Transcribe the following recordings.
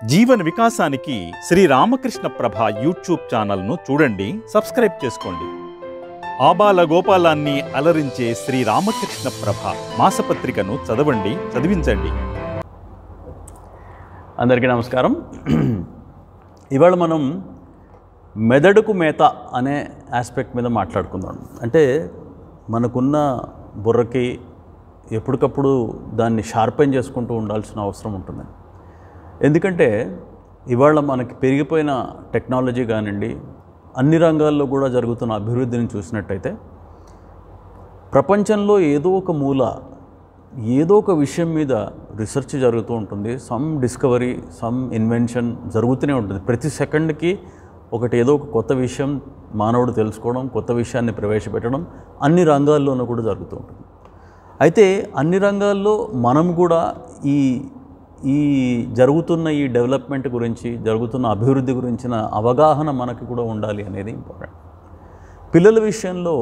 జీవన వికాసానికి శ్రీ రామకృష్ణ ప్రభ యూట్యూబ్ ఛానల్ను చూడండి, సబ్స్క్రైబ్ చేసుకోండి. ఆబాల గోపాలాన్ని అలరించే శ్రీ రామకృష్ణ ప్రభ మాసపత్రికను చదవండి, చదివించండి. అందరికీ నమస్కారం. ఇవాళ మనం మెదడుకు మేత అనే ఆస్పెక్ట్ మీద మాట్లాడుకుందాం. అంటే మనకున్న బుర్రకి ఎప్పటికప్పుడు దాన్ని షార్పెన్ చేసుకుంటూ ఉండాల్సిన అవసరం ఉంటుంది. ఎందుకంటే ఇవాళ మనకి పెరిగిపోయిన టెక్నాలజీ కానివ్వండి, అన్ని రంగాల్లో కూడా జరుగుతున్న అభివృద్ధిని చూసినట్టయితే ప్రపంచంలో ఏదో ఒక మూల ఏదో ఒక విషయం మీద రీసెర్చ్ జరుగుతూ ఉంటుంది. సమ్ డిస్కవరీ, సమ్ ఇన్వెన్షన్ జరుగుతూనే ఉంటుంది. ప్రతి సెకండ్కి ఏదో ఒక కొత్త విషయం మానవుడు తెలుసుకోవడం, కొత్త విషయాన్ని ప్రవేశపెట్టడం అన్ని రంగాల్లోనూ కూడా జరుగుతూ ఉంటుంది. అయితే అన్ని రంగాల్లో మనం కూడా ఈ జరుగుతున్న ఈ డెవలప్మెంట్ గురించి, జరుగుతున్న అభివృద్ధి గురించిన అవగాహన మనకి కూడా ఉండాలి అనేది ఇంపార్టెంట్. పిల్లల విషయంలో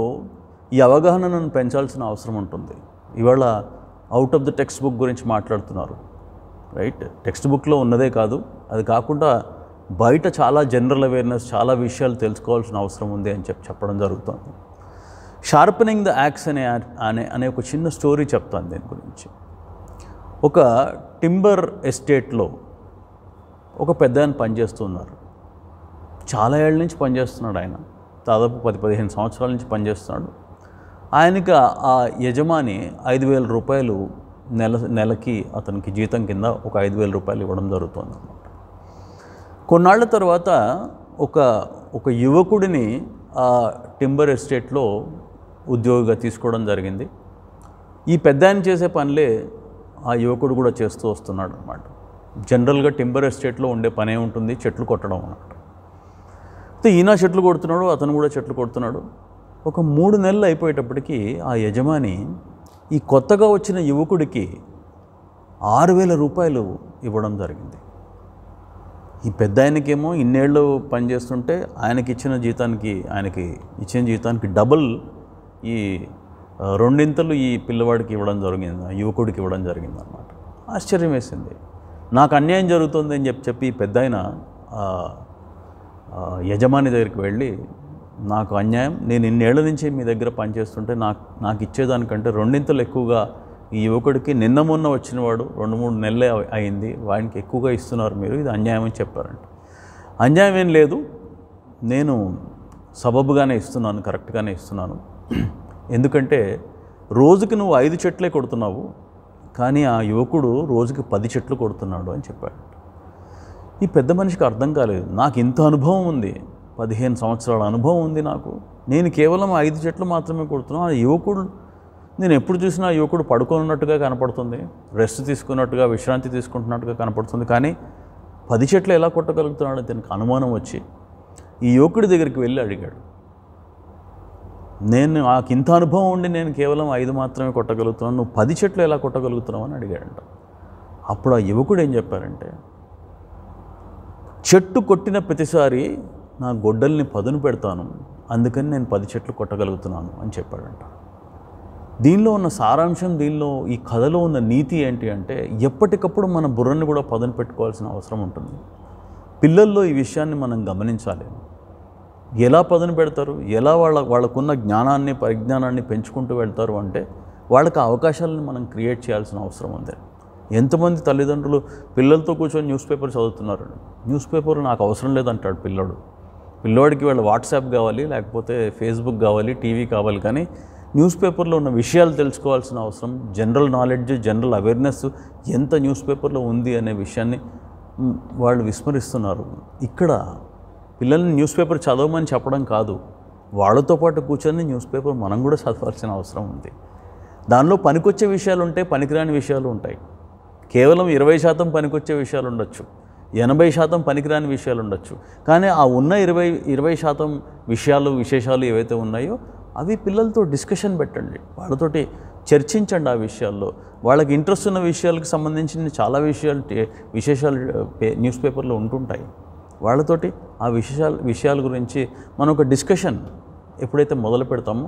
ఈ అవగాహనను పెంచాల్సిన అవసరం ఉంటుంది. ఇవాళ out of the text book గురించి మాట్లాడుతున్నారు, రైట్? టెక్స్ట్ బుక్లో ఉన్నదే కాదు, అది కాకుండా బయట చాలా జనరల్ అవేర్నెస్, చాలా విషయాలు తెలుసుకోవాల్సిన అవసరం ఉంది అని చెప్పడం జరుగుతుంది. షార్పెనింగ్ ద యాక్స్ అనే ఒక చిన్న స్టోరీ చెప్తాను దీని గురించి. ఒక టింబర్ ఎస్టేట్లో ఒక పెద్ద ఆయన పనిచేస్తున్నారు. చాలా ఏళ్ళ నుంచి పనిచేస్తున్నాడు ఆయన. దాదాపు 10-15 సంవత్సరాల నుంచి పనిచేస్తున్నాడు. ఆయనకి ఆ యజమాని 5,000 రూపాయలు నెలకి అతనికి జీతం కింద ఒక 5,000 రూపాయలు ఇవ్వడం జరుగుతుంది అన్నమాట. కొన్నాళ్ల తర్వాత ఒక యువకుడిని ఆ టింబర్ ఎస్టేట్లో ఉద్యోగిగా తీసుకోవడం జరిగింది. ఈ పెద్ద ఆయన చేసే పనులే ఆ యువకుడు కూడా చేస్తూ వస్తున్నాడు అన్నమాట. జనరల్గా టింబర్ ఎస్టేట్లో ఉండే పనే ఉంటుంది, చెట్లు కొట్టడం అన్నమాట. అయితే ఈయన చెట్లు కొడుతున్నాడు, అతను కూడా చెట్లు కొడుతున్నాడు. ఒక 3 నెలలు అయిపోయేటప్పటికి ఆ యజమాని ఈ కొత్తగా వచ్చిన యువకుడికి 6,000 రూపాయలు ఇవ్వడం జరిగింది. ఈ పెద్ద ఆయనకేమో ఇన్నేళ్ళు పనిచేస్తుంటే ఆయనకి ఇచ్చిన జీతానికి డబుల్, ఈ 2 ఈ పిల్లవాడికి ఇవ్వడం జరిగింది, యువకుడికి ఇవ్వడం జరిగింది అన్నమాట. ఆశ్చర్యం వేసింది. నాకు అన్యాయం జరుగుతుంది అని చెప్పి పెద్ద ఆయన యజమాని దగ్గరికి వెళ్ళి, నాకు అన్యాయం, నేను ఇన్నేళ్ల నుంచి మీ దగ్గర పనిచేస్తుంటే నాకు ఇచ్చేదానికంటే 2 ఎక్కువగా ఈ యువకుడికి నిన్న మొన్న వచ్చినవాడు 2-3 నెలలే అయింది, వాడికి ఎక్కువగా ఇస్తున్నారు మీరు, ఇది అన్యాయం అని చెప్పారంట. అన్యాయం ఏం లేదు, నేను సబబుగానే ఇస్తున్నాను, కరెక్ట్గానే ఇస్తున్నాను. ఎందుకంటే రోజుకి నువ్వు 5 చెట్లే కొడుతున్నావు, కానీ ఆ యువకుడు రోజుకి 10 చెట్లు కొడుతున్నాడు అని చెప్పాడు. ఈ పెద్ద మనిషికి అర్థం కాలేదు. నాకు ఇంత అనుభవం ఉంది, 15 సంవత్సరాల అనుభవం ఉంది నాకు, నేను కేవలం 5 చెట్లు మాత్రమే కొడుతున్నాను. ఆ యువకుడు, నేను ఎప్పుడు చూసినా ఆ యువకుడు పడుకున్నట్టుగా కనపడుతుంది, రెస్ట్ తీసుకున్నట్టుగా, విశ్రాంతి తీసుకుంటున్నట్టుగా కనపడుతుంది, కానీ 10 చెట్లు ఎలా కొట్టగలుగుతున్నాడు దీనికి అనుమానం వచ్చి ఈ యువకుడి దగ్గరికి వెళ్ళి అడిగాడు. నాకు ఇంత అనుభవం ఉండి నేను కేవలం 5 మాత్రమే కొట్టగలుగుతున్నాను, నువ్వు 10 చెట్లు ఎలా కొట్టగలుగుతున్నావు అని అడిగాడంట. అప్పుడు ఆ యువకుడు ఏం చెప్పారంటే, చెట్టు కొట్టిన ప్రతిసారి నా గొడ్డల్ని పదును పెడతాను, అందుకని నేను 10 చెట్లు కొట్టగలుగుతున్నాను అని చెప్పాడంట. దీనిలో ఉన్న సారాంశం, ఈ కథలో ఉన్న నీతి ఏంటి అంటే, ఎప్పటికప్పుడు మన బుర్రని కూడా పదును పెట్టుకోవాల్సిన అవసరం ఉంటుంది. పిల్లల్లో ఈ విషయాన్ని మనం గమనించాలి. ఎలా పదును పెడతారు, ఎలా వాళ్ళకున్న జ్ఞానాన్ని, పరిజ్ఞానాన్ని పెంచుకుంటూ వెళ్తారు అంటే వాళ్ళకి అవకాశాలను మనం క్రియేట్ చేయాల్సిన అవసరం ఉంది. ఎంతమంది తల్లిదండ్రులు పిల్లలతో కూర్చొని న్యూస్ పేపర్ చదువుతున్నారు. న్యూస్ పేపర్ నాకు అవసరం లేదంటాడు పిల్లోడికి వాళ్ళ వాట్సాప్ కావాలి, లేకపోతే ఫేస్బుక్ కావాలి, టీవీ కావాలి, కానీ న్యూస్ పేపర్లో ఉన్న విషయాలు తెలుసుకోవాల్సిన అవసరం, జనరల్ నాలెడ్జ్, జనరల్ అవేర్నెస్ ఎంత న్యూస్ పేపర్లో ఉంది అనే విషయాన్ని వాళ్ళు విస్మరిస్తున్నారు. ఇక్కడ పిల్లల్ని న్యూస్ పేపర్ చదవమని చెప్పడం కాదు, వాళ్ళతో పాటు కూర్చొని న్యూస్ పేపర్ మనం కూడా చదవాల్సిన అవసరం ఉంది. దానిలో పనికొచ్చే విషయాలు ఉంటాయి, పనికిరాని విషయాలు ఉంటాయి. కేవలం 20% పనికొచ్చే విషయాలు ఉండొచ్చు, 80% పనికిరాని విషయాలు ఉండొచ్చు. కానీ ఆ ఉన్న 20% విశేషాలు ఏవైతే ఉన్నాయో అవి పిల్లలతో డిస్కషన్ పెట్టండి, వాళ్ళతోటి చర్చించండి. ఆ విషయాల్లో వాళ్ళకి ఇంట్రెస్ట్ ఉన్న విషయాలకు సంబంధించిన చాలా విశేషాలు న్యూస్ పేపర్లో ఉంటుంటాయి. వాళ్ళతోటి ఆ విషయాల గురించి మనం ఒక డిస్కషన్ ఎప్పుడైతే మొదలు పెడతామో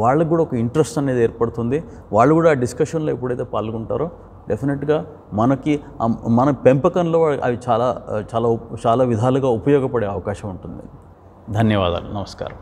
వాళ్ళకు కూడా ఒక ఇంట్రెస్ట్ అనేది ఏర్పడుతుంది. వాళ్ళు కూడా ఆ డిస్కషన్లో ఎప్పుడైతే పాల్గొంటారో డెఫినెట్గా మనకి మన పెంపకంలో అవి చాలా చాలా చాలా విధాలుగా ఉపయోగపడే అవకాశం ఉంటుంది. ధన్యవాదాలు. నమస్కారం.